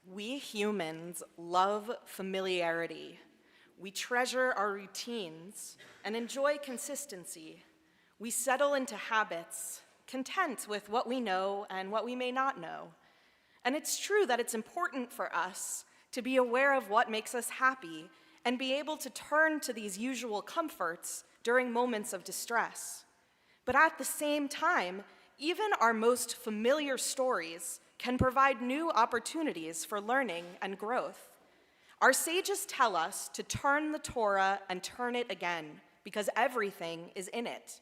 We humans love familiarity. We treasure our routines and enjoy consistency. We settle into habits, content with what we know and what we may not know. And it's true that it's important for us to be aware of what makes us happy and be able to turn to these usual comforts during moments of distress. But at the same time, even our most familiar stories can provide new opportunities for learning and growth. Our sages tell us to turn the Torah and turn it again, because everything is in it.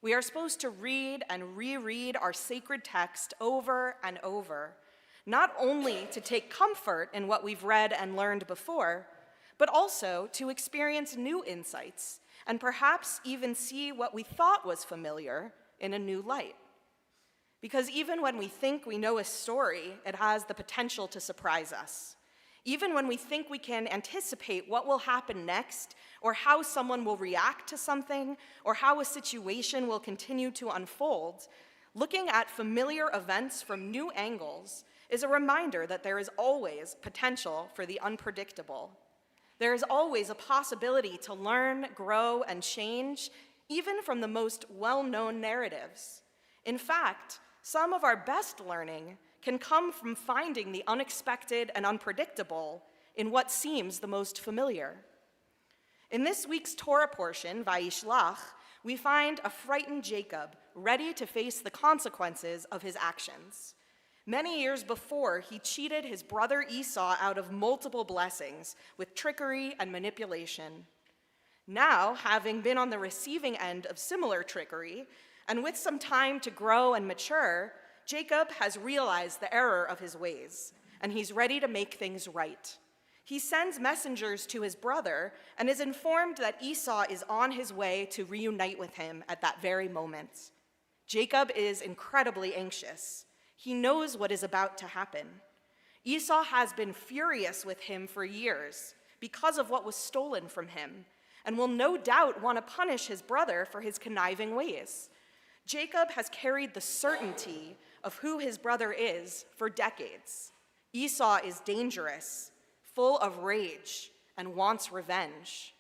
We are supposed to read and reread our sacred text over and over, not only to take comfort in what we've read and learned before, but also to experience new insights and perhaps even see what we thought was familiar in a new light. Because even when we think we know a story, it has the potential to surprise us. Even when we think we can anticipate what will happen next, or how someone will react to something, or how a situation will continue to unfold, looking at familiar events from new angles is a reminder that there is always potential for the unpredictable. There is always a possibility to learn, grow, and change, even from the most well-known narratives. In fact, some of our best learning can come from finding the unexpected and unpredictable in what seems the most familiar. In this week's Torah portion, Vayishlach, we find a frightened Jacob ready to face the consequences of his actions. Many years before, he cheated his brother Esau out of multiple blessings with trickery and manipulation. Now, having been on the receiving end of similar trickery, and with some time to grow and mature, Jacob has realized the error of his ways, and he's ready to make things right. He sends messengers to his brother and is informed that Esau is on his way to reunite with him at that very moment. Jacob is incredibly anxious. He knows what is about to happen. Esau has been furious with him for years because of what was stolen from him, and will no doubt want to punish his brother for his conniving ways. Jacob has carried the certainty of who his brother is for decades. Esau is dangerous, full of rage, and wants revenge.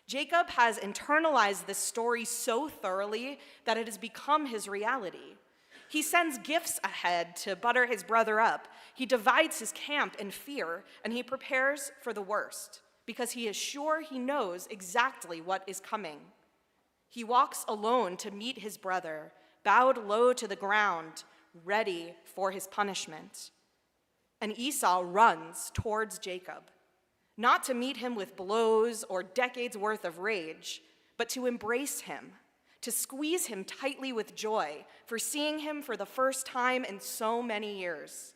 Jacob has internalized this story so thoroughly that it has become his reality. He sends gifts ahead to butter his brother up. He divides his camp in fear, and he prepares for the worst, because he is sure he knows exactly what is coming. He walks alone to meet his brother, bowed low to the ground, ready for his punishment. And Esau runs towards Jacob, not to meet him with blows or decades worth of rage, but to embrace him, to squeeze him tightly with joy for seeing him for the first time in so many years.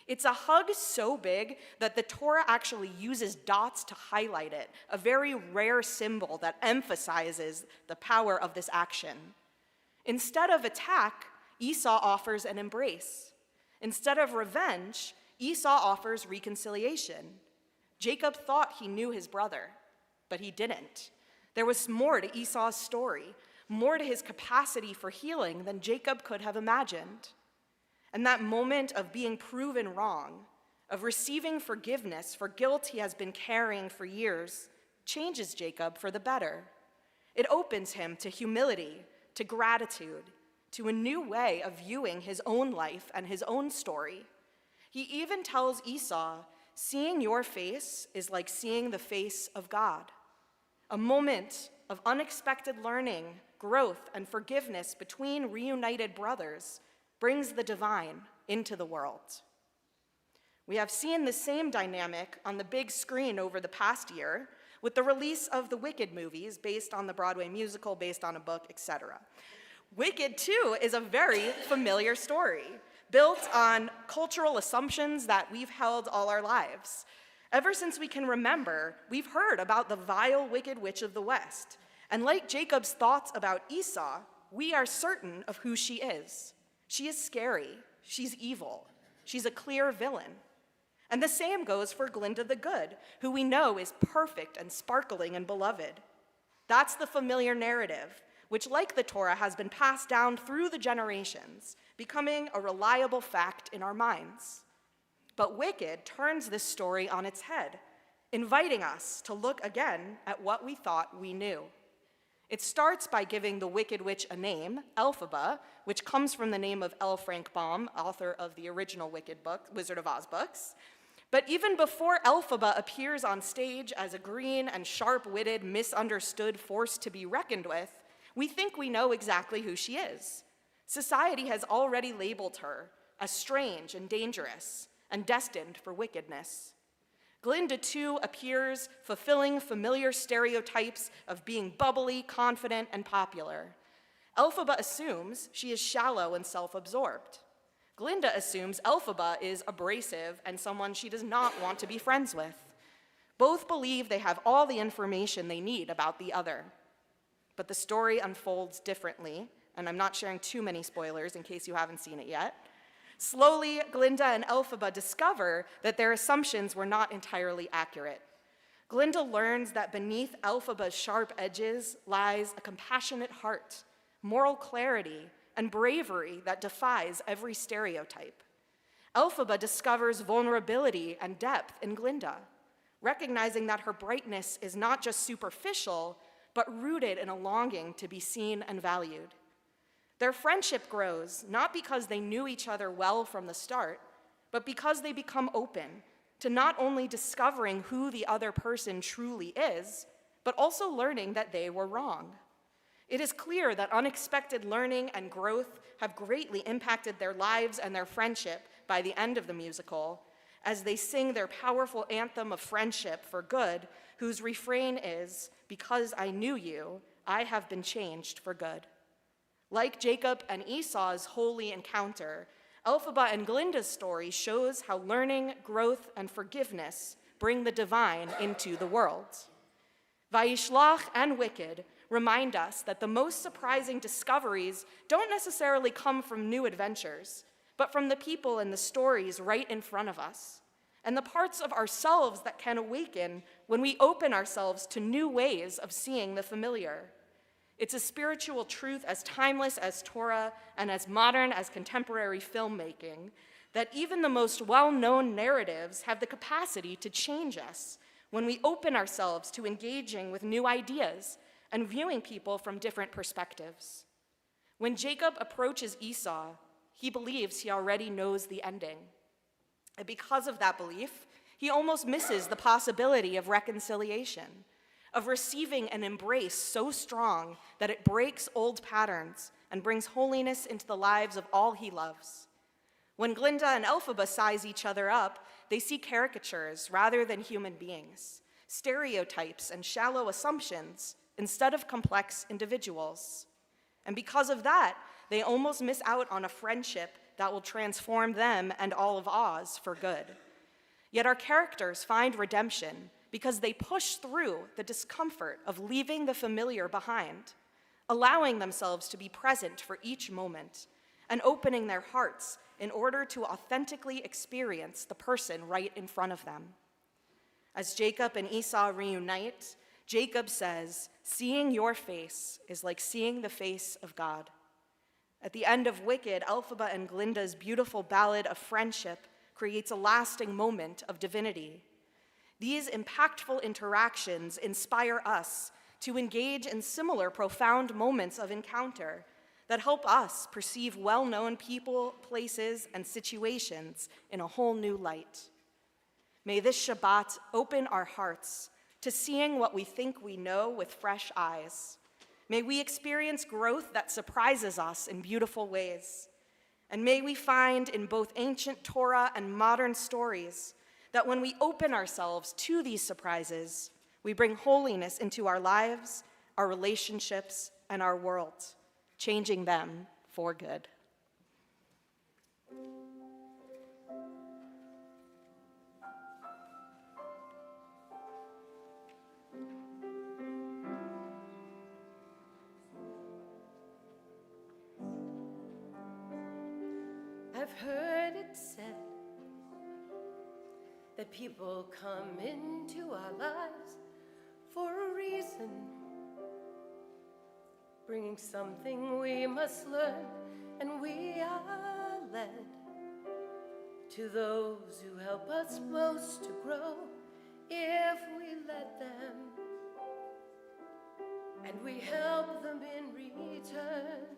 It's a hug so big that the Torah actually uses dots to highlight it, a very rare symbol that emphasizes the power of this action. Instead of attack, Esau offers an embrace. Instead of revenge, Esau offers reconciliation. Jacob thought he knew his brother, but he didn't. There was more to Esau's story, more to his capacity for healing than Jacob could have imagined. And that moment of being proven wrong, of receiving forgiveness for guilt he has been carrying for years, changes Jacob for the better. It opens him to humility, to gratitude, to a new way of viewing his own life and his own story. He even tells Esau, "Seeing your face is like seeing the face of God." A moment of unexpected learning, growth, and forgiveness between reunited brothers brings the divine into the world. We have seen the same dynamic on the big screen over the past year with the release of the Wicked movies based on the Broadway musical, based on a book, etc. Wicked, too, is a very familiar story, built on cultural assumptions that we've held all our lives. Ever since we can remember, we've heard about the vile, wicked witch of the West. And like Jacob's thoughts about Esau, we are certain of who she is. She is scary, she's evil, she's a clear villain. And the same goes for Glinda the Good, who we know is perfect and sparkling and beloved. That's the familiar narrative, which, like the Torah, has been passed down through the generations, becoming a reliable fact in our minds. But wicked turns this story on its head, inviting us to look again at what we thought we knew. It starts by giving the Wicked Witch a name, Elphaba, which comes from the name of L. Frank Baum, author of the original Wicked book, Wizard of Oz books. But even before Elphaba appears on stage as a green and sharp-witted, misunderstood force to be reckoned with, we think we know exactly who she is. Society has already labeled her as strange and dangerous and destined for wickedness. Glinda, too, appears fulfilling familiar stereotypes of being bubbly, confident, and popular. Elphaba assumes she is shallow and self-absorbed. Glinda assumes Elphaba is abrasive and someone she does not want to be friends with. Both believe they have all the information they need about the other. But the story unfolds differently, and I'm not sharing too many spoilers in case you haven't seen it yet. Slowly, Glinda and Elphaba discover that their assumptions were not entirely accurate. Glinda learns that beneath Elphaba's sharp edges lies a compassionate heart, moral clarity, and bravery that defies every stereotype. Elphaba discovers vulnerability and depth in Glinda, recognizing that her brightness is not just superficial, but rooted in a longing to be seen and valued. Their friendship grows not because they knew each other well from the start, but because they become open to not only discovering who the other person truly is, but also learning that they were wrong. It is clear that unexpected learning and growth have greatly impacted their lives and their friendship by the end of the musical, as they sing their powerful anthem of friendship for good, whose refrain is, "Because I knew you, I have been changed for good." Like Jacob and Esau's holy encounter, Elphaba and Glinda's story shows how learning, growth, and forgiveness bring the divine into the world. Vayishlach and Wicked remind us that the most surprising discoveries don't necessarily come from new adventures, but from the people and the stories right in front of us, and the parts of ourselves that can awaken when we open ourselves to new ways of seeing the familiar. It's a spiritual truth as timeless as Torah and as modern as contemporary filmmaking that even the most well-known narratives have the capacity to change us when we open ourselves to engaging with new ideas and viewing people from different perspectives. When Jacob approaches Esau, he believes he already knows the ending. And because of that belief, he almost misses the possibility of reconciliation, of receiving an embrace so strong that it breaks old patterns and brings holiness into the lives of all he loves. When Glinda and Elphaba size each other up, they see caricatures rather than human beings, stereotypes and shallow assumptions instead of complex individuals. And because of that, they almost miss out on a friendship that will transform them and all of Oz for good. Yet our characters find redemption because they push through the discomfort of leaving the familiar behind, allowing themselves to be present for each moment, and opening their hearts in order to authentically experience the person right in front of them. As Jacob and Esau reunite, Jacob says, "Seeing your face is like seeing the face of God." At the end of Wicked, Elphaba and Glinda's beautiful ballad of friendship creates a lasting moment of divinity. These impactful interactions inspire us to engage in similar profound moments of encounter that help us perceive well-known people, places, and situations in a whole new light. May this Shabbat open our hearts to seeing what we think we know with fresh eyes. May we experience growth that surprises us in beautiful ways. And may we find in both ancient Torah and modern stories that when we open ourselves to these surprises, we bring holiness into our lives, our relationships, and our world, changing them for good. I've heard it said that people come into our lives for a reason, bringing something we must learn, and we are led to those who help us most to grow, if we let them, and we help them in return.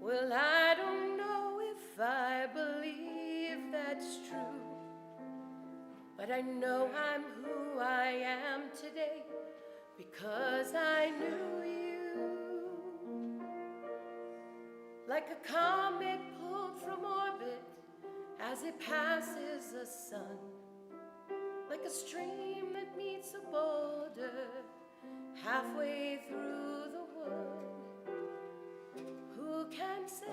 Well, I don't know if I believe that's true, but I know I'm who I am today because I knew you. Like a comet pulled from orbit as it passes the sun, like a stream that meets a boulder halfway through the wood. Who can say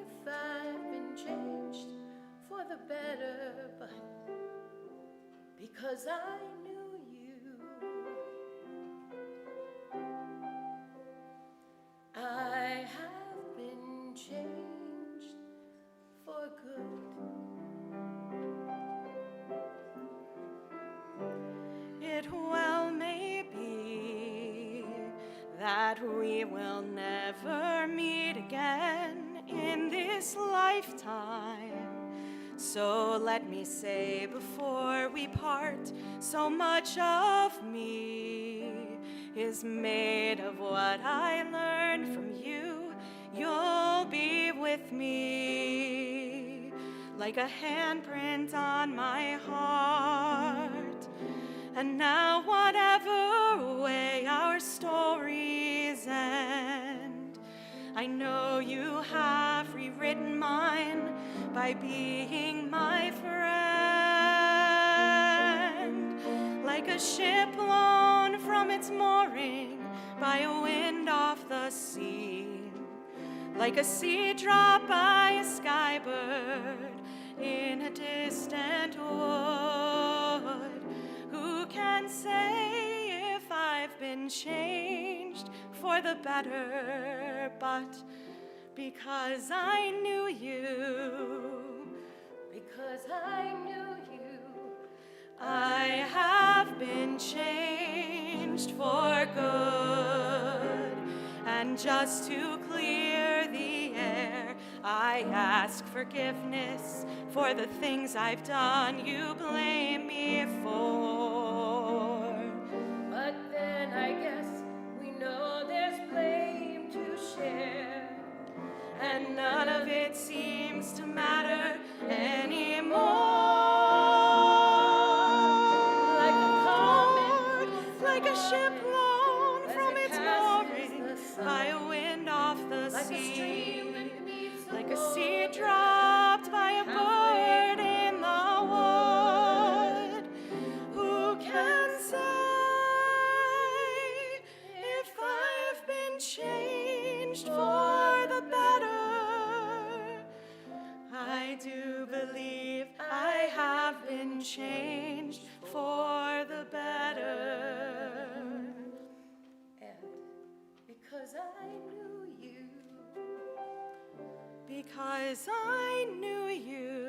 if I've been changed for the better, but because I knew you, I have been changed for good. It well may be that we will never meet again in this lifetime. So let me say before we part, so much of me is made of what I learned from you. You'll be with me like a handprint on my heart. And now whatever way our stories end, I know you have rewritten mine by being my friend. Like a ship blown from its mooring by a wind off the sea, like a seed drop by a skybird in a distant wood. Who can say if I've been changed for the better, but because I knew you, because I knew you, I have been changed for good. And just to clear the air, I ask forgiveness for the things I've done you blame me for. but then I guess we know there's blame to share, And none of it seems to matter anymore. like a comet, Like a ship blown as from it its passes mooring the sun, by a wind off the like a sea, stream that meets a like a seed boulder dropped by a halfway bird in the wood. Who can say if I've been changed for the better? I do believe I have been changed for the better. and because I knew you, Because I knew you.